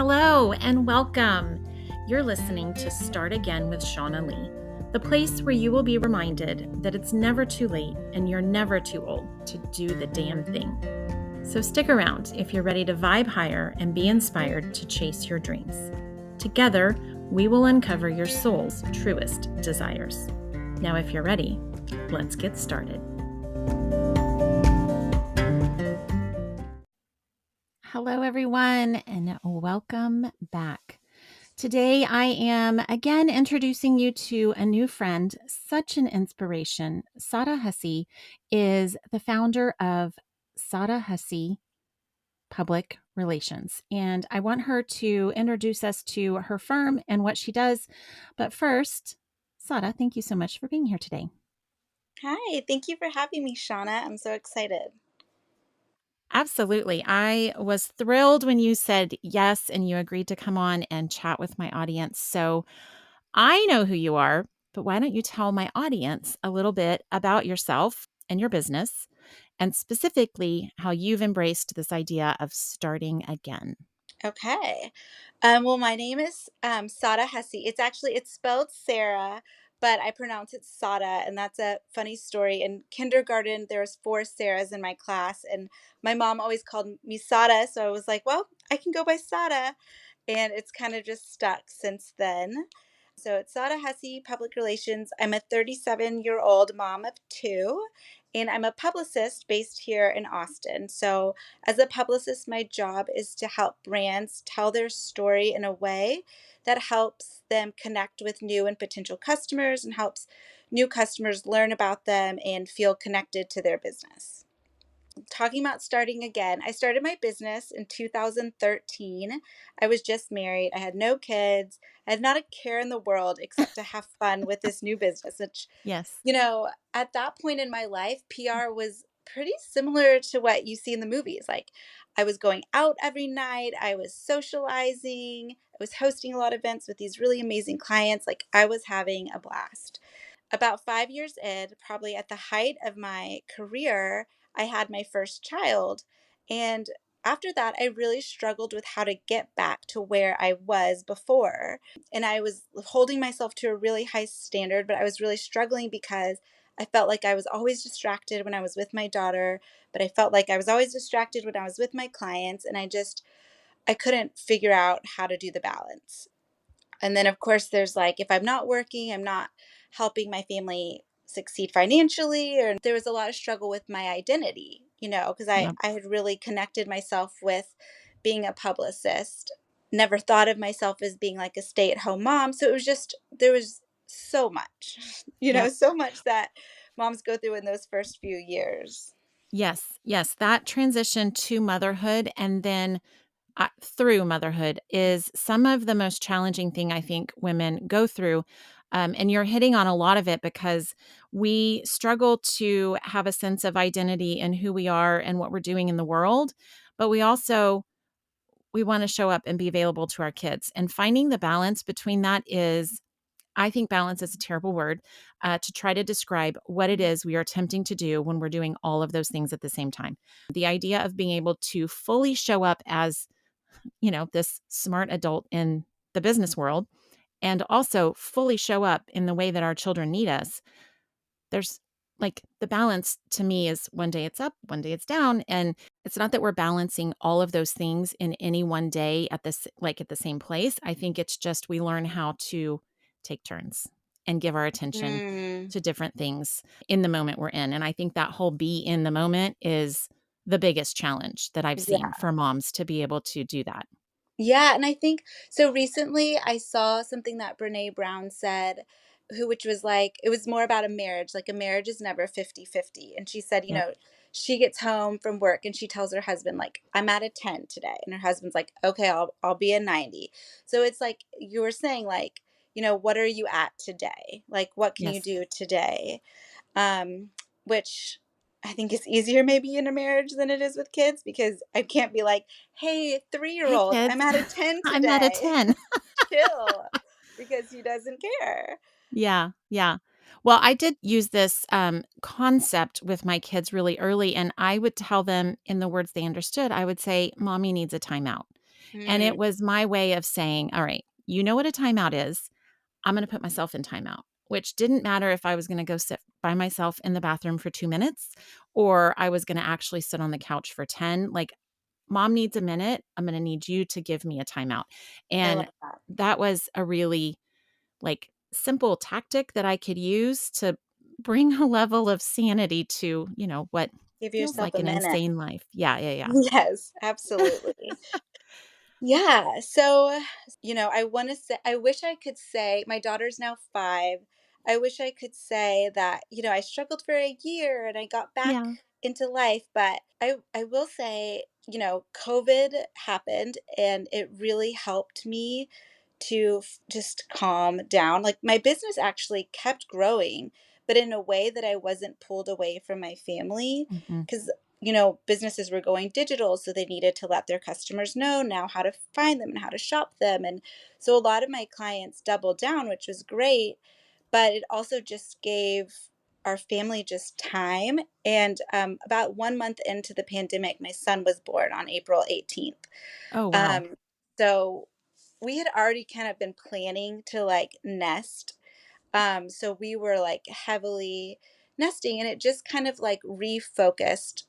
Hello and welcome. You're listening to Start Again with Shauna Lee, the place where you will be reminded that it's never too late and you're never too old to do the damn thing. So stick around if you're ready to vibe higher and be inspired to chase your dreams. Together, we will uncover your soul's truest desires. Now, if you're ready, let's get started. Hello, everyone, and welcome back. Today, I am again introducing you to a new friend, such an inspiration. Sara Hussey is the founder of Sara Hussey Public Relations, and I want her to introduce us to her firm and what she does. But first, Sara, thank you so much for being here today. Hi, thank you for having me, Shauna. I'm so excited. Absolutely. I was thrilled when you said yes and you agreed to come on and chat with my audience. So I know who you are, but why don't you tell my audience a little bit about yourself and your business, and specifically how you've embraced this idea of starting again? Okay. Well, my name is Sara Hussey. It's spelled Sarah, but I pronounce it Sada, and that's a funny story. In kindergarten, there was 4 Sarahs in my class, and my mom always called me Sada, so I was like, well, I can go by Sada, and it's kind of just stuck since then. So it's Sara Hussey Public Relations. I'm a 37-year-old mom of two, and I'm a publicist based here in Austin. So as a publicist, my job is to help brands tell their story in a way that helps them connect with new and potential customers and helps new customers learn about them and feel connected to their business. Talking about starting again, I started my business in 2013. I was just married. I had no kids. I had not a care in the world except to have fun with this new business, which, Yes. at that point in my life, PR was pretty similar to what you see in the movies. Like, I was going out every night, I was socializing, I was hosting a lot of events with these really amazing clients. Like, I was having a blast. About 5 years in, probably at the height of my career, I had my first child. And after that, I really struggled with how to get back to where I was before. And I was holding myself to a really high standard, but I was really struggling because I felt like I was always distracted when I was with my daughter, but I felt like I was always distracted when I was with my clients. And I couldn't figure out how to do the balance. And then, of course, there's like, if I'm not working, I'm not helping my family succeed financially. Or there was a lot of struggle with my identity, because I, Yep. I had really connected myself with being a publicist, never thought of myself as being like a stay at home mom. So it was just, there was so much, Yep. so much that moms go through in those first few years. Yes. Yes. That transition to motherhood and then through motherhood is some of the most challenging thing I think women go through. And you're hitting on a lot of it because we struggle to have a sense of identity in who we are and what we're doing in the world. But we want to show up and be available to our kids. And finding the balance between that is, I think balance is a terrible word to try to describe what it is we are attempting to do when we're doing all of those things at the same time. The idea of being able to fully show up as this smart adult in the business world and also fully show up in the way that our children need us. There's like the balance to me is one day it's up, one day it's down. And it's not that we're balancing all of those things in any one day at the same place. I think it's just we learn how to take turns and give our attention Mm, to different things in the moment we're in. And I think that whole be in the moment is the biggest challenge that I've seen yeah. for moms to be able to do that. Yeah, and I think so recently I saw something that Brene Brown said, which was like, it was more about a marriage. Like, a marriage is never 50-50. And she said, Yep. she gets home from work and she tells her husband, like, I'm at a 10 today. And her husband's like, okay, I'll be a 90. So it's like you were saying, like, what are you at today? Like, what can you Yes. do today? um, which I think is easier maybe in a marriage than it is with kids, because I can't be like, hey, 3 year Hey, old, kids. I'm at a 10 I'm at a today. 10. Chill, because he doesn't care. Yeah, yeah. Well, I did use this concept with my kids really early, and I would tell them in the words they understood. I would say, "Mommy needs a timeout." And it Mm, was my way of saying, all right, you know what a timeout is. I'm going to put myself in timeout, which didn't matter if I was going to go sit by myself in the bathroom for 2 minutes or I was going to actually sit on the couch for 10. Like, mom needs a minute. I'm going to need you to give me a timeout. I love And that. that was a really like simple tactic that I could use to bring a level of sanity to, what Give feels yourself like a an minute. insane life. Yeah, yeah, Yes, absolutely. Yeah. So, I want to say, I wish I could say, my daughter's now 5. I wish I could say that, I struggled for a year and I got back yeah. into life. But I will say, COVID happened and it really helped me to just calm down. Like my business actually kept growing, but in a way that I wasn't pulled away from my family. Mhm. Because businesses were going digital, so they needed to let their customers know now how to find them and how to shop them. And so a lot of my clients doubled down, which was great, but it also just gave our family just time. And about 1 month into the pandemic, my son was born on April 18th. Oh, wow. Um, so we had already kind of been planning to like nest. So we were like heavily nesting, and it just kind of like refocused.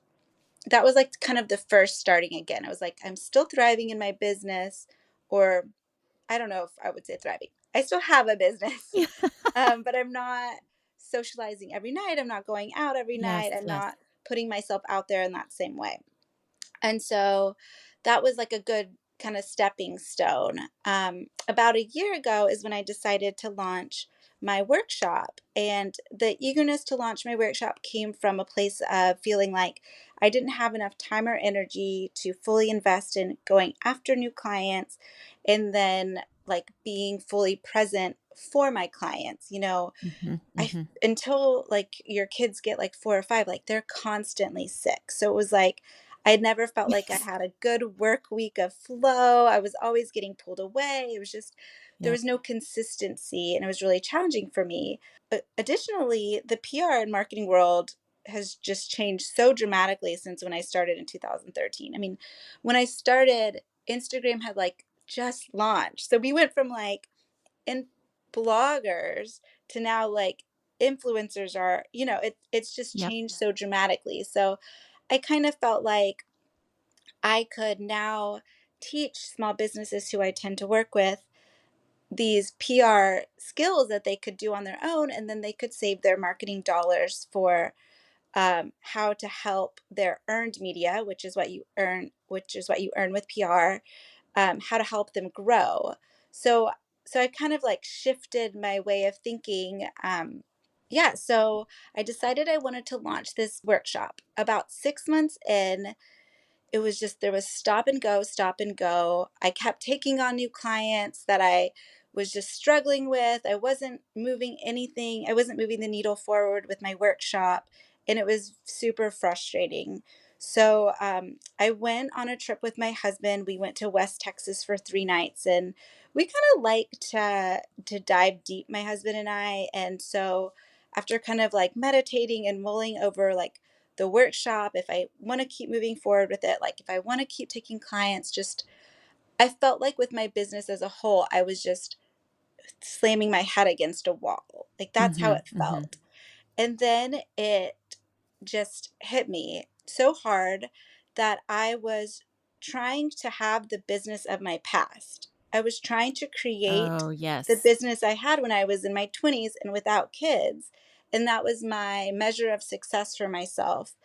That was like kind of the first starting again. I was like, I'm still thriving in my business, or I don't know if I would say thriving. I still have a business, Yeah. but I'm not socializing every night. I'm not going out every Yes, night. I'm yes. not putting myself out there in that same way. And so that was like a good kind of stepping stone. About a year ago is when I decided to launch my workshop. And the eagerness to launch my workshop came from a place of feeling like I didn't have enough time or energy to fully invest in going after new clients and then like being fully present for my clients. Mhm, I mhm. until like your kids get like 4 or 5, like they're constantly sick. So it was like I never felt like I Yes. had a good work week of flow. I was always getting pulled away. It was just there Yep. was no consistency and it was really challenging for me. Additionally, the PR and marketing world has just changed so dramatically since when I started in 2013. I mean, when I started, Instagram had like just launched. So we went from like in bloggers to now like influencers are, it's just Yep. changed so dramatically. So I kind of felt like I could now teach small businesses who I tend to work with these PR skills that they could do on their own, and then they could save their marketing dollars for how to help their earned media, which is what you earn with PR, how to help them grow. So so I kind of like shifted my way of thinking. Yeah, so I decided I wanted to launch this workshop. About 6 months in, it was just there was stop and go, stop and go. I kept taking on new clients that I was just struggling with. I wasn't moving anything. I wasn't moving the needle forward with my workshop, and it was super frustrating. So I went on a trip with my husband. We went to West Texas for 3 nights, and we kind of like to dive deep, my husband and I. And so after kind of like meditating and mulling over like the workshop, if I want to keep moving forward with it, like if I want to keep taking clients, just I felt like with my business as a whole, I was just slamming my head against a wall. Like that's how Mhm, it mhm. felt. And then it just hit me so hard that I was trying to have the business of my past. I was trying to create Oh, the yes. business I had when I was in my 20s and without kids. And that was my measure of success for myself.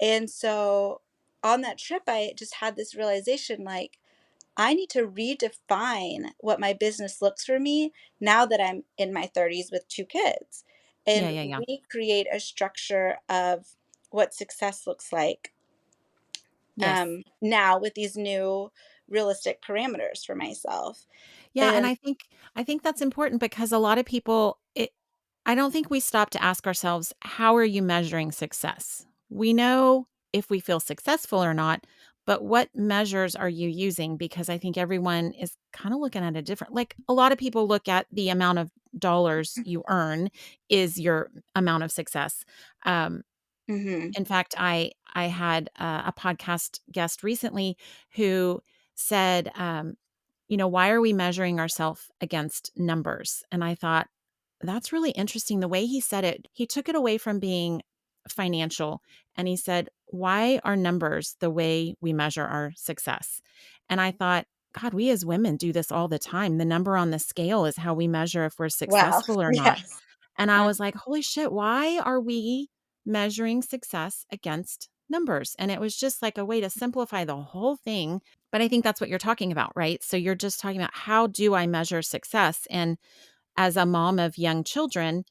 And so on that trip, I just had this realization like, I need to redefine what my business looks for me now that I'm in my 30s with 2 kids Yeah, and yeah, yeah. recreate a structure of what success looks like Yes. now with these new realistic parameters for myself. Yeah, and And I think that's important because a lot of people I don't think we stop to ask ourselves, how are you measuring success? We know if we feel successful or not, but what measures are you using? Because I think everyone is kind of looking at a different like a lot of people look at the amount of dollars you earn is your amount of success. Um, Mhm. in fact, I had a podcast guest recently who said, why are we measuring ourselves against numbers? And I thought, that's really interesting. The way he said it, he took it away from being financial and he said, why are numbers the way we measure our success? And I thought, God, we as women do this all the time. The number on the scale is how we measure if we're Wow. successful or not. Yes. And I Uh, was like, holy shit, why are we measuring success against numbers? And it was just like a way to simplify the whole thing. But I think that's what you're talking about, right? So you're just talking about how do I measure success? And as a mom of young children,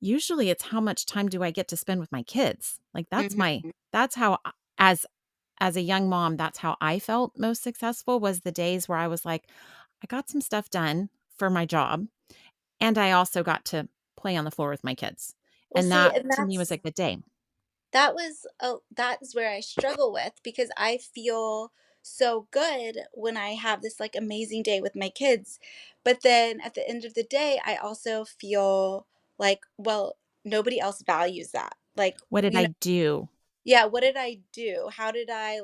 usually it's how much time do I get to spend with my kids? Like mhm. that's how as a young mom, that's how I felt most successful was the days where I was like, I got some stuff done for my job and I also got to play on the floor with my kids. Well, And see, that and to me was a good day. that is where I struggle with, because I feel so good when I have this like amazing day with my kids. But then at the end of the day, I also feel like, well, nobody else values that. Like, What did I do? yeah, what did I do? How did I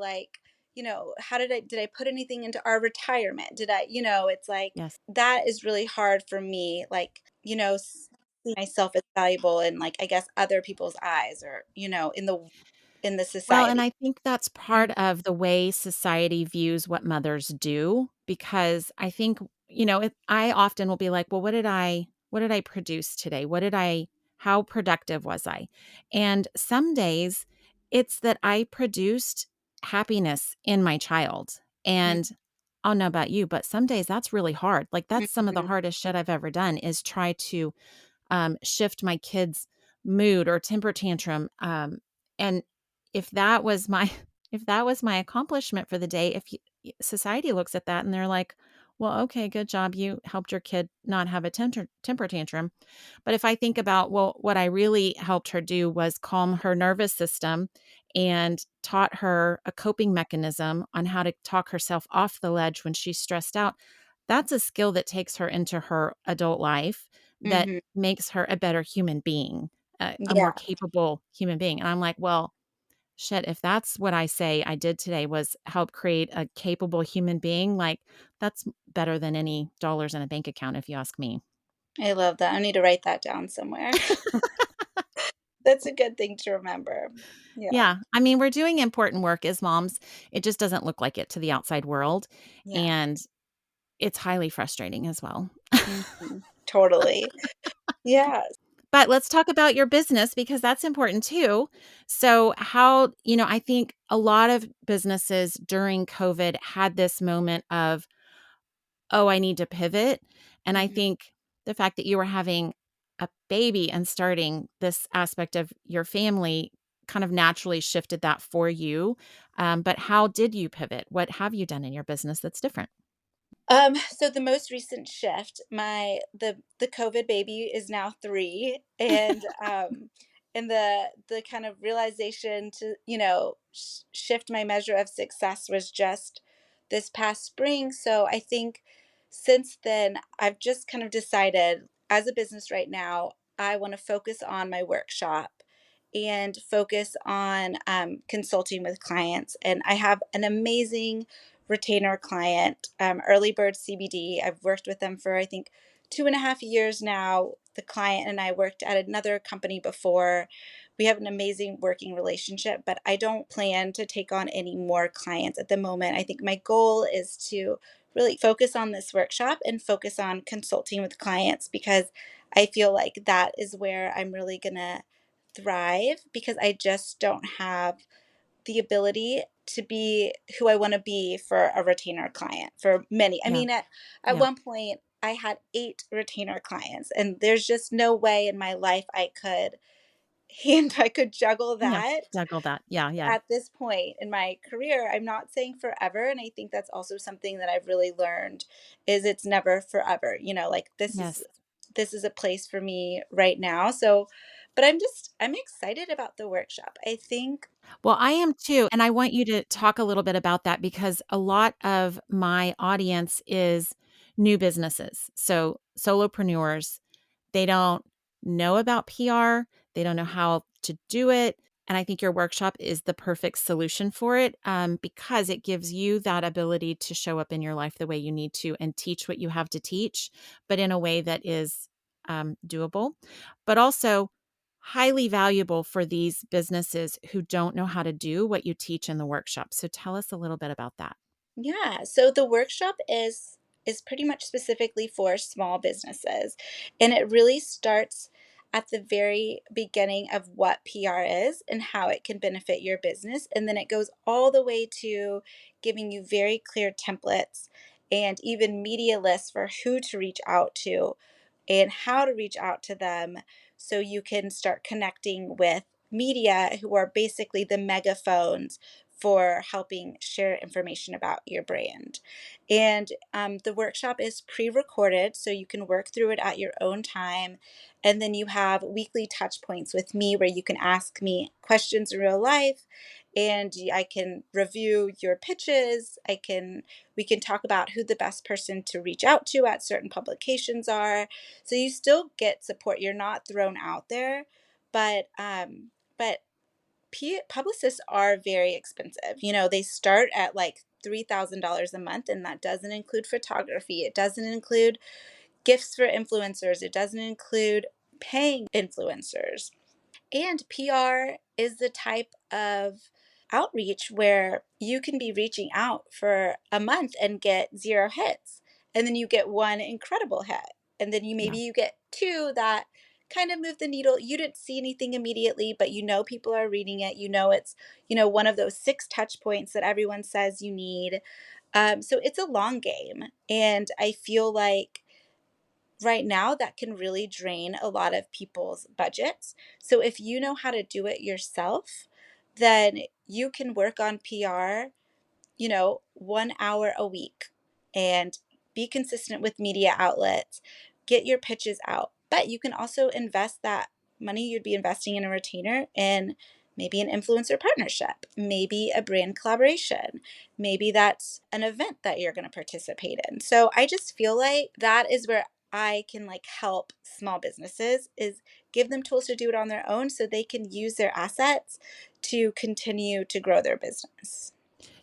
how did I put anything into our retirement? Did I, it's like Yes. that is really hard for me, like, see myself as valuable in, like, I guess other people's eyes, or, in the Well, and society. I think that's part of the way society views what mothers do because I think, I often will be like, well, what did I produce today? How productive was I? And some days it's that I produced happiness in my child. Mm, And I don't know about you, but some days that's really hard. Like that's some of the mhm. hardest shit I've ever done is try to shift my kid's mood or temper tantrum. And if that was my if that was my accomplishment for the day, if society looks at that and they're like, "Well, okay, good job, you helped your kid not have a temper tantrum." But if I think about, well, what I really helped her do was calm her nervous system and taught her a coping mechanism on how to talk herself off the ledge when she's stressed out. That's a skill that takes her into her adult life that Mhm. makes her a better human being, a more Yeah, capable human being. And I'm like, well, shit, if that's what I say I did today was help create a capable human being, like that's better than any dollars in a bank account, if you ask me. I love that. I need to write that down somewhere. That's a good thing to remember. Yeah. Yeah. I mean, we're doing important work as moms. It just doesn't look like it to the outside world. Yeah. And it's highly frustrating as well. Mhm. Totally. Yeah. But let's talk about your business because that's important too. So, I think a lot of businesses during COVID had this moment of, oh, I need to pivot. And I Mhm. think the fact that you were having a baby and starting this aspect of your family kind of naturally shifted that for you. But how did you pivot? What have you done in your business that's different? So the most recent shift, the COVID baby is now 3, and the kind of realization to, shift my measure of success was just this past spring. So I think since then, I've just kind of decided, as a business right now, I want to focus on my workshop and focus on consulting with clients. And I have an amazing retainer client, Early Bird CBD. I've worked with them for, I think, 2.5 years now. The client and I worked at another company before. We have an amazing working relationship, but I don't plan to take on any more clients at the moment. I think my goal is to really focus on this workshop and focus on consulting with clients, because I feel like that is where I'm really going to thrive, because I just don't have the ability to be who I want to be for a retainer client for many. I Yeah. mean, at Yeah. one point I had 8 retainer clients, and there's just no way in my life I could juggle Yeah. that Juggle that. Yeah. Yeah. at this point in my career. I'm not saying forever, and I think that's also something that I've really learned, is it's never forever. Like, Yes. this is a place for me right now. So, but I'm excited about the workshop. I think. Well, I am too. And I want you to talk a little bit about that because a lot of my audience is new businesses. So, solopreneurs, they don't know about PR, they don't know how to do it. And I think your workshop is the perfect solution for it, because it gives you that ability to show up in your life the way you need to and teach what you have to teach, but in a way that is doable, but also highly valuable for these businesses who don't know how to do what you teach in the workshop. So tell us a little bit about that. Yeah, so the workshop is pretty much specifically for small businesses, and it really starts at the very beginning of what PR is and how it can benefit your business, and then it goes all the way to giving you very clear templates and even media lists for who to reach out to and how to reach out to them so you can start connecting with media who are basically the megaphones for helping share information about your brand. And the workshop is pre recorded, so you can work through it at your own time. And then you have weekly touch points with me where you can ask me questions in real life. And I can review your pitches. We can talk about who the best person to reach out to at certain publications are. So you still get support. You're not thrown out there, but publicists are very expensive. You know, they start at like $3,000 a month, and that doesn't include photography. It doesn't include gifts for influencers. It doesn't include paying influencers. And PR is the type of outreach where you can be reaching out for a month and get 0 hits. And then you get one incredible hit. And then Yeah. you get two that kind of move the needle. You didn't see anything immediately, but you know people are reading it. You know it's, one of those 6 touch points that everyone says you need. So it's a long game. And I feel like right now that can really drain a lot of people's budgets. So if you know how to do it yourself, then you can work on PR, 1 hour a week and be consistent with media outlets, get your pitches out. But you can also invest that money you'd be investing in a retainer in maybe an influencer partnership, maybe a brand collaboration, maybe that's an event that you're going to participate in. So I just feel like that is where I can like help small businesses is give them tools to do it on their own so they can use their assets to continue to grow their business.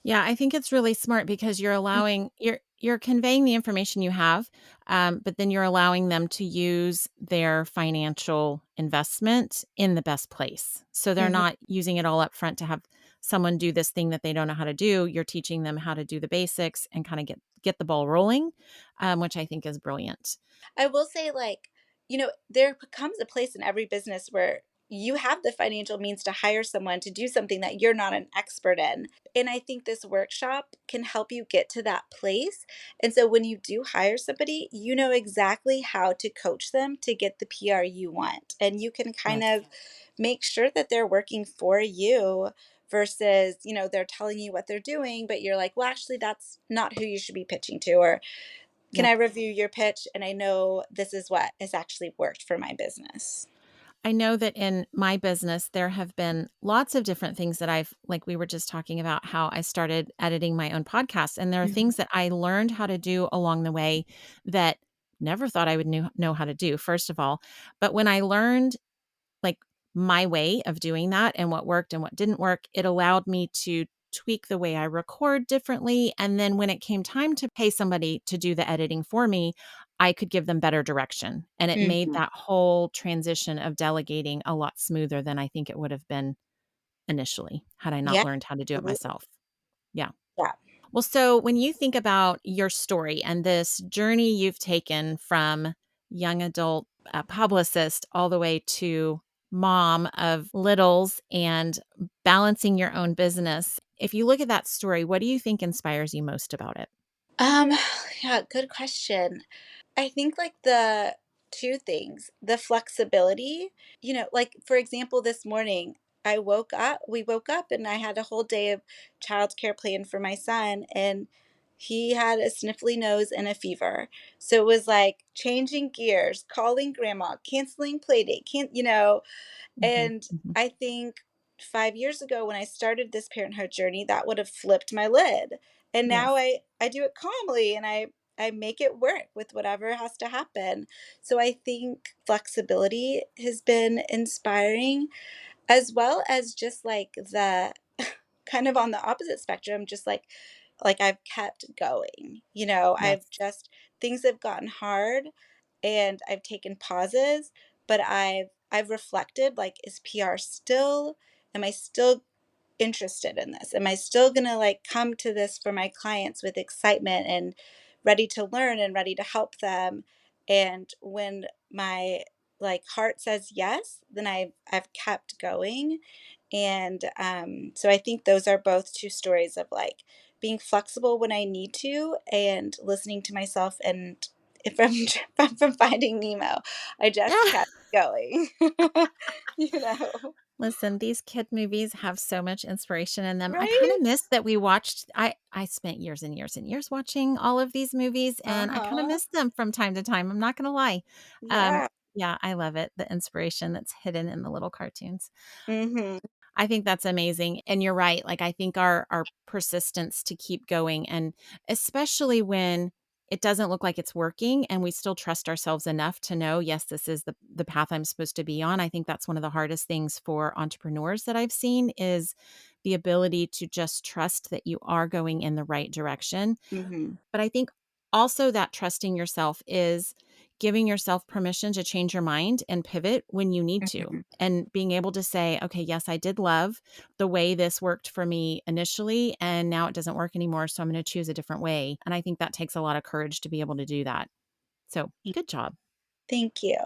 Yeah, I think it's really smart because you're conveying the information you have, but then you're allowing them to use their financial investment in the best place. So they're Mhm. not using it all up front to have someone do this thing that they don't know how to do. You're teaching them how to do the basics and kind of get the ball rolling, which I think is brilliant. I will say, like, there becomes a place in every business where you have the financial means to hire someone to do something that you're not an expert in. And I think this workshop can help you get to that place. And so when you do hire somebody, you know exactly how to coach them to get the PR you want. And you can kind Yes. of make sure that they're working for you versus, they're telling you what they're doing, but you're like, well, actually, that's not who you should be pitching to. Or can I Yep. review your pitch? And I know this is what has actually worked for my business. I know that in my business, there have been lots of different things that like we were just talking about how I started editing my own podcast. And there are Mhm. things that I learned how to do along the way that never thought I would know how to do, first of all. But when I learned like my way of doing that and what worked and what didn't work, it allowed me to tweak the way I record differently. And then when it came time to pay somebody to do the editing for me, I could give them better direction. And it made Mhm. that whole transition of delegating a lot smoother than I think it would have been initially had I not Yeah, learned how to do it absolutely. myself. Yeah. Yeah. Well, so when you think about your story and this journey you've taken from young adult publicist all the way to mom of littles and balancing your own business, if you look at that story, what do you think inspires you most about it? Um, yeah, good question. I think like the two things, the flexibility, like for example, this morning we woke up and I had a whole day of childcare planned for my son and he had a sniffly nose and a fever. So it was like changing gears, calling grandma, canceling play date, Hmm. and Hmm. I think 5 years ago when I started this parenthood journey, that would have flipped my lid. And now Yes. I do it calmly and I make it work with whatever has to happen. So I think flexibility has been inspiring. as well as just like the kind of on the opposite spectrum, just like I've kept going. You know, I've Yes. just things have gotten hard and I've taken pauses, but I've reflected like, is PR still, am I still interested in this? Am I still going to like come to this for my clients with excitement and ready to learn and ready to help them? And when my like heart says yes, then I've kept going. And so I think those are both two stories of like being flexible when I need to and listening to myself. And if I'm, if I'm from Finding Nemo, I just kept going. You know, Listen, these kid movies have so much inspiration in them. I kinda right? miss that we watched I spent years and years and years watching all of these movies, Uh and I kinda huh. miss them from time to time, I'm not gonna lie. Yeah. Yeah, I love it, the inspiration that's hidden in the little cartoons. Mhm. I think that's amazing, and you're right, like, I think our persistence to keep going, and especially when it doesn't look like it's working and we still trust ourselves enough to know, "Yes, this is the path I'm supposed to be on." I think that's one of the hardest things for entrepreneurs that I've seen is the ability to just trust that you are going in the right direction. Mhm. But I think also that trusting yourself is giving yourself permission to change your mind and pivot when you need to. Mhm. And being able to say, okay, yes, I did love the way this worked for me initially, and now it doesn't work anymore. So I'm going to choose a different way. And I think that takes a lot of courage to be able to do that. So good job. Thank you.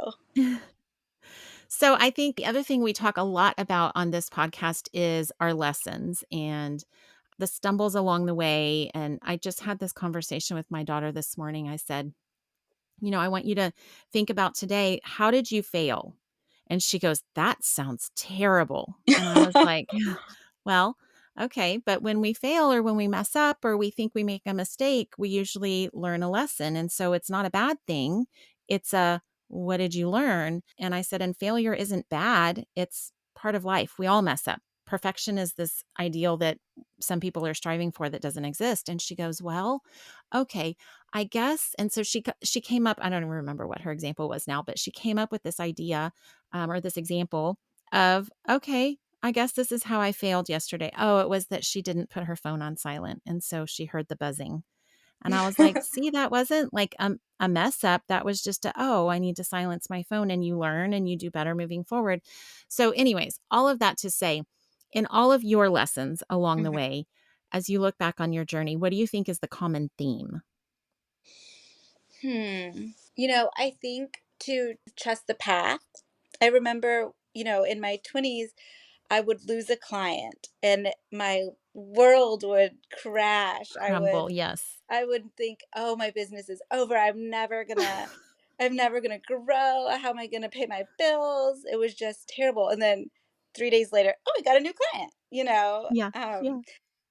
So I think the other thing we talk a lot about on this podcast is our lessons and the stumbles along the way. And I just had this conversation with my daughter this morning. I said, I want you to think about today. How did you fail? And she goes, that sounds terrible. And I was like, well, okay. But when we fail or when we mess up or we think we make a mistake, we usually learn a lesson. And so it's not a bad thing. It's a, what did you learn? And I said, and failure isn't bad. It's part of life. We all mess up. Perfection is this ideal that some people are striving for that doesn't exist. And she goes, well, okay, I guess. And so she came up, I don't even remember what her example was now, but she came up with this idea or this example of, okay, I guess this is how I failed yesterday. Oh, it was that she didn't put her phone on silent. And so she heard the buzzing. And I was like, see, that wasn't like a mess up. That was just oh, I need to silence my phone. And you learn and you do better moving forward. So, anyways, all of that to say, in all of your lessons along the Mhm. way, as you look back on your journey, what do you think is the common theme? You know, I think to trust the path. I remember, you know, in my 20s, I would lose a client and my world would crash. Crumble. Yes. I would think, "Oh, my business is over. I'm never gonna grow. How am I gonna pay my bills?" It was just terrible. And then 3 days later, "Oh, I got a new client," you know? Yeah. Yeah.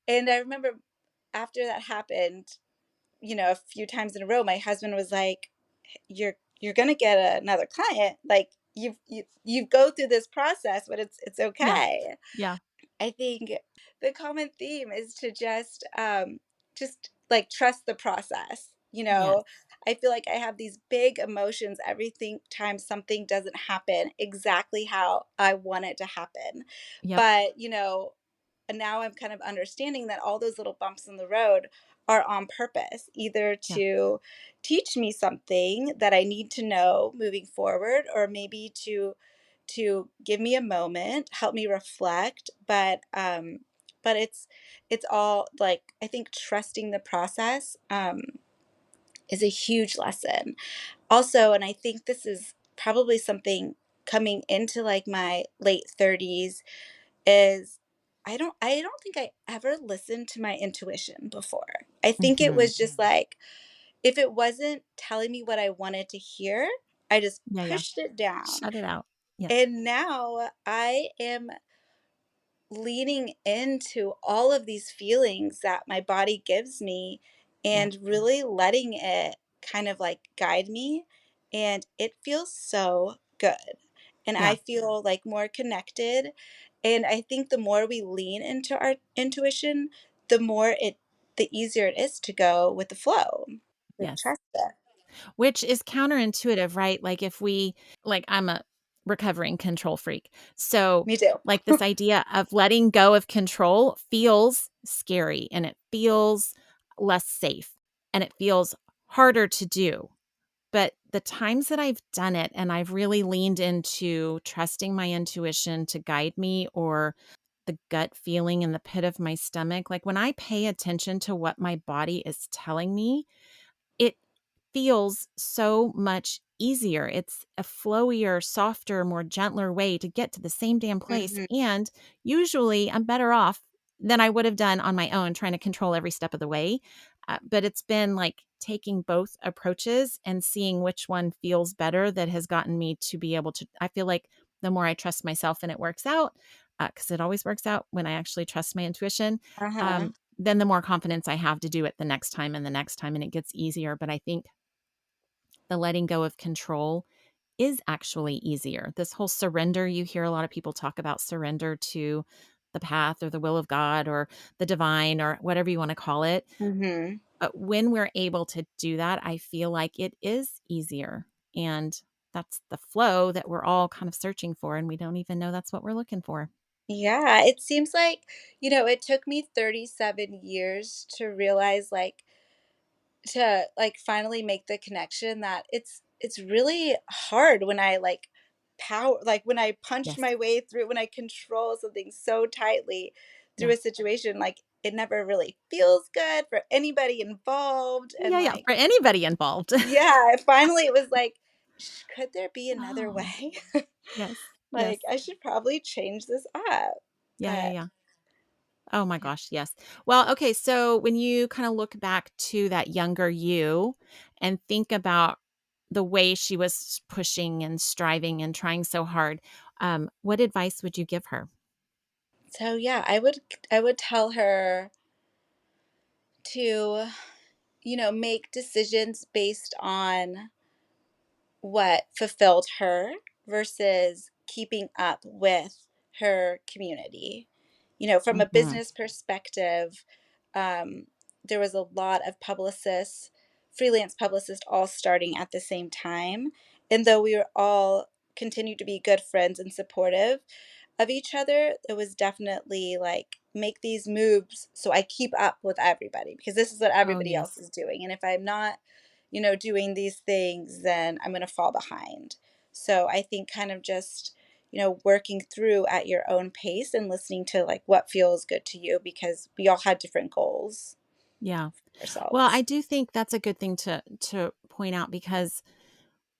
And I remember after that happened, you know, a few times in a row, my husband was like, you're gonna get another client. Like you go through this process, but it's Yeah. okay. Yeah. I think the common theme is to just like trust the process. You Yes. know, I feel like I have these big emotions everything time something doesn't happen exactly how I want it to happen. Yep. But, you know, and now I'm kind of understanding that all those little bumps in the road are on purpose, either Yeah. to teach me something that I need to know moving forward, or maybe to give me a moment, help me reflect. But it's all like I think trusting the process is a huge lesson. Also, and I think this is probably something coming into like my late 30s is I don't think I ever listened to my intuition before. I think it Mhm. was just like if it wasn't telling me what I wanted to hear, I just Yeah, yeah. pushed it down. Shut it out. Yes. And now I am leaning into all of these feelings that my body gives me Yeah. and really letting it kind of like guide me. And it feels so good. And I Yeah. feel like more connected. And I think the more we lean into our intuition, the more the easier it is to go with the flow, to Yes. trust it. Which is counterintuitive, right? Like if we like I'm a recovering control freak. So, Me too. like, this idea of letting go of control feels scary and it feels less safe and it feels harder to do. But the times that I've done it and I've really leaned into trusting my intuition to guide me, or the gut feeling in the pit of my stomach, like when I pay attention to what my body is telling me, it feels so much easier. It's a flowier, softer, more gentler way to get to the same damn place. Mhm. And usually I'm better off than I would have done on my own trying to control every step of the way. But it's been like taking both approaches and seeing which one feels better that has gotten me to be able to. I feel like the more I trust myself and it works out, because it always works out when I actually trust my intuition, Uh-huh. um, then the more confidence I have to do it the next time and the next time, and it gets easier. But I think the letting go of control is actually easier. This whole surrender, you hear a lot of people talk about surrender to the path or the will of God or the divine or whatever you want to call it. Mhm. But when we're able to do that, I feel like it is easier. And that's the flow that we're all kind of searching for. And we don't even know that's what we're looking for. Yeah, it seems like, it took me 37 years to realize, like, to, like, finally make the connection that it's really hard when I, like, when I punch Yes. my way through, when I control something so tightly through Yeah. a situation, like, it never really feels good for anybody involved, and, Yeah. Yeah. like, For anybody involved. yeah, finally it was like, could there be another Oh, way?" yes. Like, Yes. I should probably change this up, Yeah. Yeah. but Yeah. Oh my gosh, yes. Well, okay, so when you kind of look back to that younger you and think about the way she was pushing and striving and trying so hard, what advice would you give her? so, yeah, I would tell her to, make decisions based on what fulfilled her versus keeping up with her community. From a Mhm. business perspective, there was a lot of publicists, freelance publicists, all starting at the same time. And though we were all continued to be good friends and supportive of each other, it was definitely like make these moves so I keep up with everybody because this is what Oh, everybody else yes. is doing. And if I'm not, doing these things, then I'm going to fall behind. So I think kind of just, working through at your own pace and listening to like what feels good to you because we all had different goals Yeah. Well, I ourselves. do think that's a good thing to point out because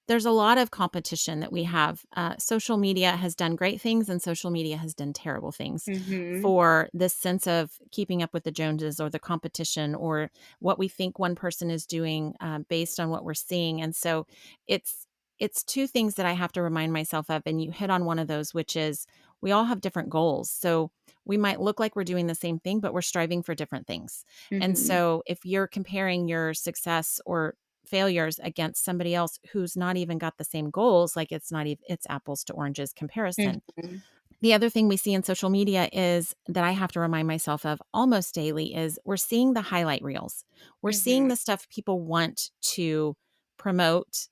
there's a lot of competition that we have. Social media has done great things and social media has done terrible things Mhm. for this sense of keeping up with the Joneses or the competition or what we think one person is doing based on what we're seeing. And so it's it's two things that I have to remind myself of. And you hit on one of those, which is we all have different goals. So we might look like we're doing the same thing, but we're striving for different things. And Mhm. so if you're comparing your success or failures against somebody else who's not even got the same goals, like it's not even it's apples to oranges comparison. Mhm. The other thing we see in social media is that I have to remind myself of almost daily is we're seeing the highlight reels. We're seeing Mhm. the stuff people want to promote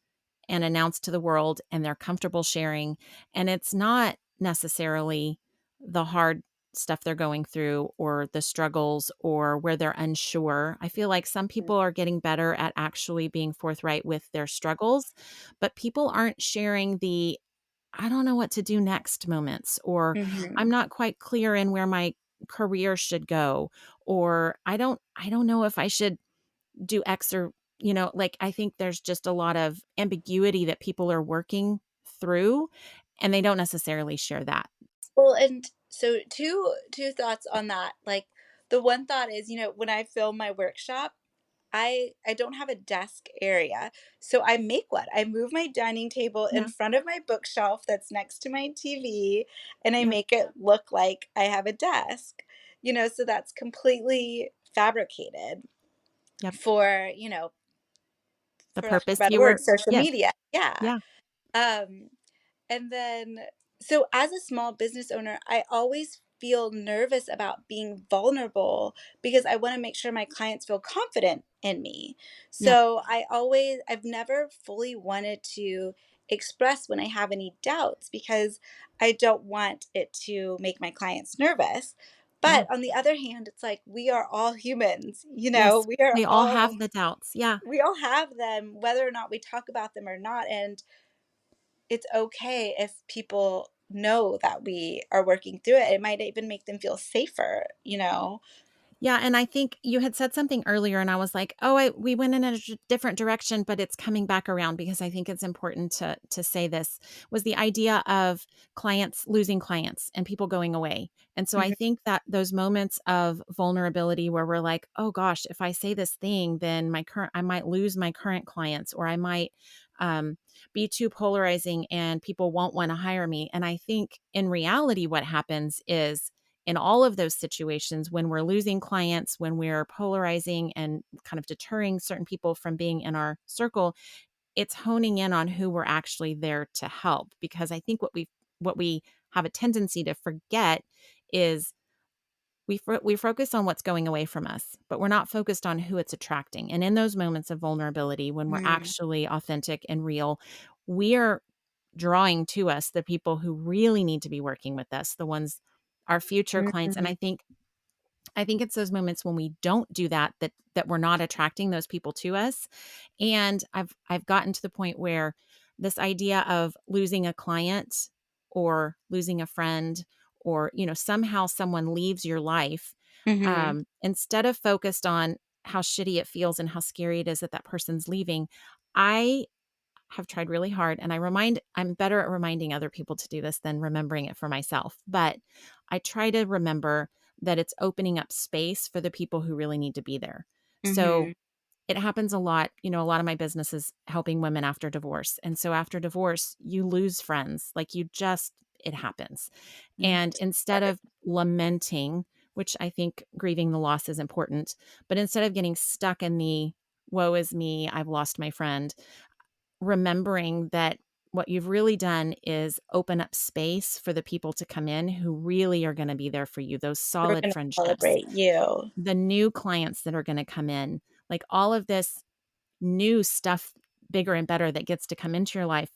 and announce to the world and they're comfortable sharing, and it's not necessarily the hard stuff they're going through or the struggles or where they're unsure. I feel like some people are getting better at actually being forthright with their struggles, but people aren't sharing the I don't know what to do next moments, or I'm Mhm. not quite clear in where my career should go, or I don't know if I should do X or, like I think there's just a lot of ambiguity that people are working through and they don't necessarily share that. Well, and so two thoughts on that. Like the one thought is, when I film my workshop, I don't have a desk area. So I make one. I move my dining table in Yeah. front of my bookshelf that's next to my TV and I Yeah. make it look like I have a desk. So that's completely fabricated Yep. for, The for lack of a purpose better you word, were social Yes. media. Yeah. Yeah. Um And then, so as a small business owner, I always feel nervous about being vulnerable because I want to make sure my clients feel confident in me. Yep. So I've never fully wanted to express when I have any doubts because I don't want it to make my clients nervous. Yeah. But on the other hand, it's like we are all humans, Yes. we are We all all have the doubts. Yeah. we all have them whether or not we talk about them or not, and it's okay if people know that we are working through it. It might even make them feel safer. Yeah, and I think you had said something earlier and I was like, "Oh, we went in a different direction, but it's coming back around because I think it's important to say this." Was the idea of clients losing clients and people going away. And so I Mhm, think that those moments of vulnerability where we're like, "Oh gosh, if I say this thing, then I might lose my current clients or I might um, be too polarizing and people won't want to hire me." And I think in reality what happens is in all of those situations when we're losing clients, when we're polarizing and kind of deterring certain people from being in our circle, it's honing in on who we're actually there to help. Because I think what we have a tendency to forget is we focus on what's going away from us, but we're not focused on who it's attracting. And in those moments of vulnerability, when we're mhm, actually authentic and real, we are drawing to us the people who really need to be working with us, the ones our future clients. And mhm, I think it's those moments when we don't do that we're not attracting those people to us. And I've gotten to the point where this idea of losing a client or losing a friend or somehow someone leaves your life, mhm, instead of focused on how shitty it feels and how scary it is that that person's leaving, I have tried really hard and I'm better at reminding other people to do this than remembering it for myself. But I try to remember that it's opening up space for the people who really need to be there. So mhm, it happens a lot. A lot of my business is helping women after divorce. And so after divorce, you lose friends. Like it happens. mhm. And instead of lamenting, which I think grieving the loss is important, but instead of getting stuck in the woe is me, I've lost my friend, remembering that what you've really done is open up space for the people to come in who really are going to be there for you, those We're solid gonna friendships, celebrate you. the new clients that are going to come in, like all of this new stuff, bigger and better that gets to come into your life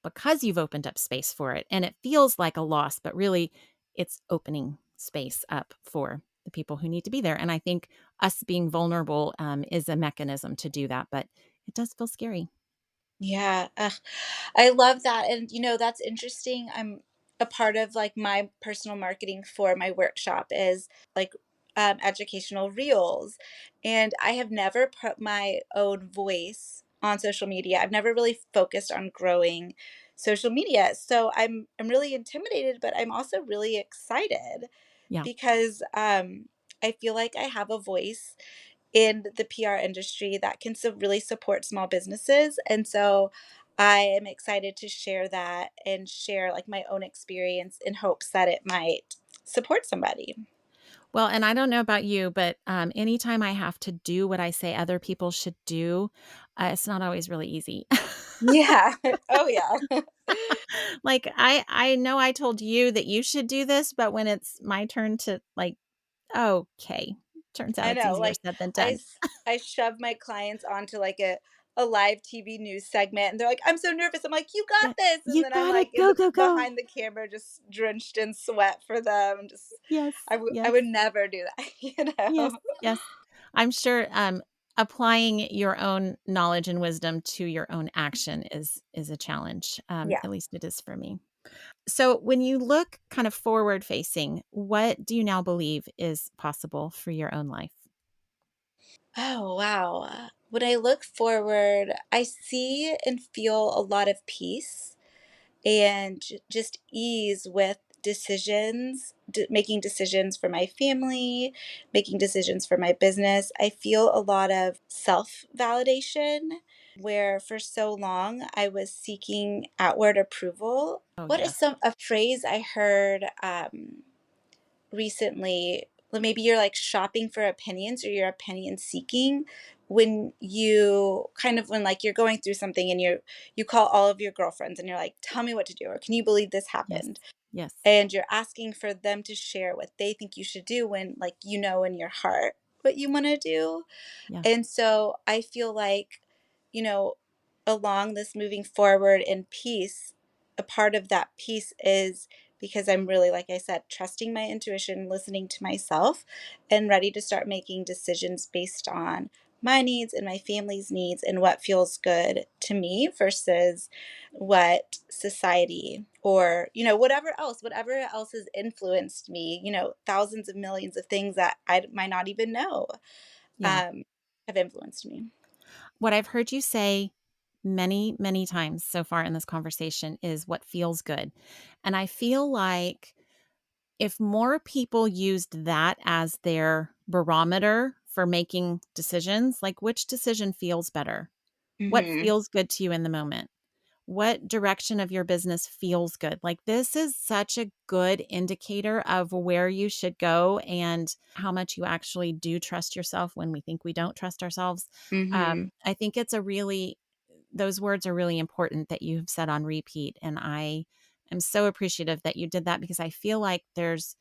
because you've opened up space for it. And it feels like a loss, but really it's opening space up for the people who need to be there. And I think us being vulnerable is a mechanism to do that, but it does feel scary. Yeah, ugh, I love that, and, that's interesting. I'm a part of, like, my personal marketing for my workshop is, like, educational reels, and I have never put my own voice on social media. I've never really focused on growing social media, so I'm really intimidated, but I'm also really excited Yeah. because, I feel like I have a voice in the PR industry that can really support small businesses. And so I am excited to share that and share like my own experience in hopes that it might support somebody. Well, and I don't know about you, but anytime I have to do what I say other people should do, it's not always really easy. Yeah. Oh, yeah. Like I know I told you that you should do this, but when it's my turn to like, okay, turns out I it's know. easier Like said than I, done. s- I shove my clients onto like a live TV news segment and they're like, I'm so nervous. I'm like, you got Yeah, this. And you then I'm got it. like in Go the go go. behind the camera, just drenched in sweat for them. Just, Yes, I yes, would never do that, yes, yes. I'm sure applying your own knowledge and wisdom to your own action is a challenge. Yeah. At least it is for me. So, when you look kind of forward facing, what do you now believe is possible for your own life? Oh, wow. When I look forward, I see and feel a lot of peace and just ease with making decisions for my family, making decisions for my business. I feel a lot of self validation where for so long I was seeking outward approval. Oh, What is yes. a phrase I heard recently? Well, maybe you're like shopping for opinions or you're opinion seeking when when like you're going through something and you call all of your girlfriends and you're like, tell me what to do, or can you believe this Yes. happened, Yes. and you're asking for them to share what they think you should do when like in your heart what you want to do. Yeah. And so I feel like, you know, along this moving forward in peace, a part of that peace is because I'm really, like I said, trusting my intuition, listening to myself, and ready to start making decisions based on my needs and my family's needs and what feels good to me versus what society or, whatever else has influenced me, thousands of millions of things that I might not even know Yeah. um, have influenced me. What I've heard you say many, many times so far in this conversation is what feels good. And I feel like if more people used that as their barometer for making decisions, like which decision feels better? What Hmm. feels good to you in the moment? What direction of your business feels good? Like, this is such a good indicator of where you should go and how much you actually do trust yourself when we think we don't trust ourselves. Hmm. I think it's those words are really important that you've said on repeat. And I am so appreciative that you did that because I feel like there's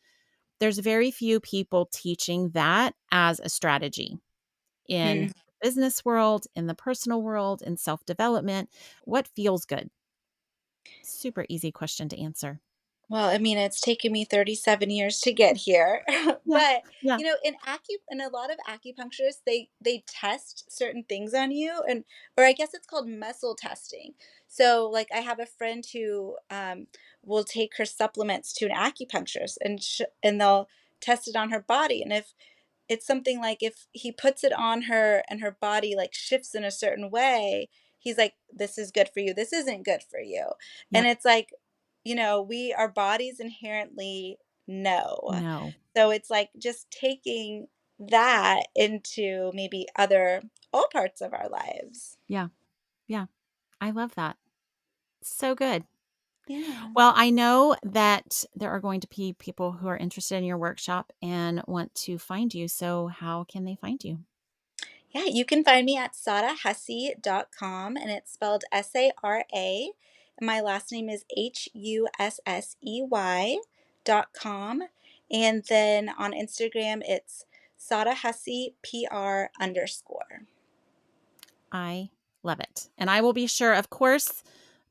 very few people teaching that as a strategy in Hmm. the business world, in the personal world, in self-development. What feels good? Super easy question to answer. Well, I mean, it's taken me 37 years to get here, Yeah. but Yeah. in a lot of acupuncturists, they test certain things on you, or I guess it's called muscle testing. So, like, I have a friend who will take her supplements to an acupuncturist, and they'll test it on her body, and if it's something like if he puts it on her and her body like shifts in a certain way, he's like, this is good for you, this isn't good for you. And Yep. it's like, we our bodies inherently know. No. So it's like just taking that into maybe other all parts of our lives. Yeah. Yeah. I love that. So good. Yeah. Well, I know that there are going to be people who are interested in your workshop and want to find you. So, how can they find you? Yeah, you can find me at sarahussey.com, and it's spelled Sara. And my last name is Hussey.com. And then on Instagram, it's Sara Hussey PR_. I love it. And I will be sure, of course,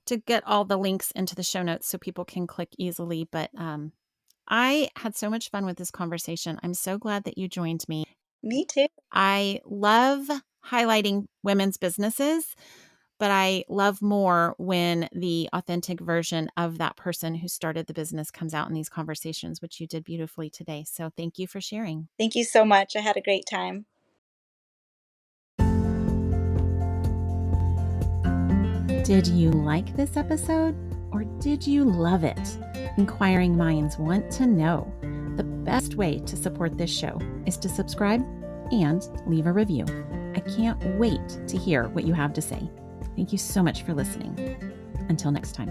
to get all the links into the show notes so people can click easily. But I had so much fun with this conversation. I'm so glad that you joined me. Me too. I love highlighting women's businesses, but I love more when the authentic version of that person who started the business comes out in these conversations, which you did beautifully today. So thank you for sharing. Thank you so much. I had a great time. Did you like this episode or did you love it? Inquiring minds want to know. The best way to support this show is to subscribe and leave a review. I can't wait to hear what you have to say. Thank you so much for listening. Until next time.